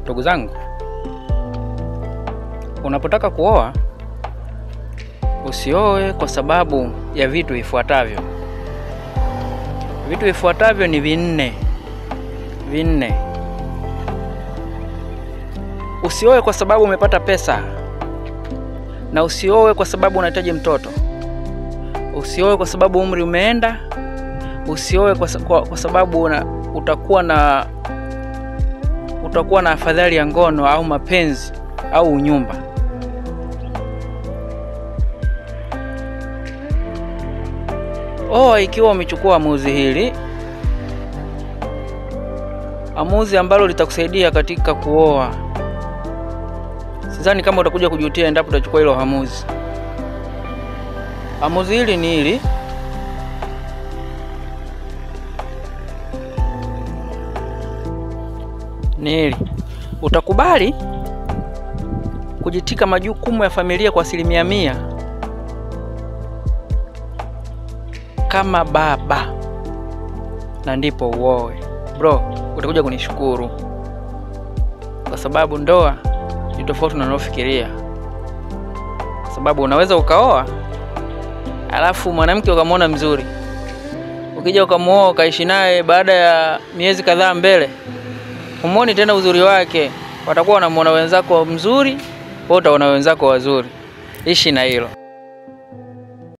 Ndugu zangu, unapotaka kuoa usioe kwa sababu ya vitu vifuatavyo. Vitu vifuatavyo ni vinne. Usioe kwa sababu umepata pesa, na usioe kwa sababu unahitaji mtoto. Usioe kwa sababu umri umeenda. Usioe kwa sababu utakuwa na afadhali ya ngono au mapenzi au unyumba. Oa ikiwa umechukua amuzi hili, amuzi ambalo litakusaidia katika kuoa. Sidhani kama utakuja kujutia endapo utachukua hilo amuzi. Amuzi hili ni hili: utakubali kujitika majukumu ya familia kwa 100% kama baba, na ndipo uoe. Bro, utakuja kunishukuru, kwa sababu ndoa ni tofauti na unaofikiria. Kwa sababu unaweza ukaoa alafu mwanamke ukamwona mzuri, ukija ukamuoa ukaishi naye, baada ya miezi kadhaa mbele umuoni tena uzuri wake. Watakuwa wanamuona wenzako mzuri, wewe utaona wenzako wazuri. Ishi na hilo.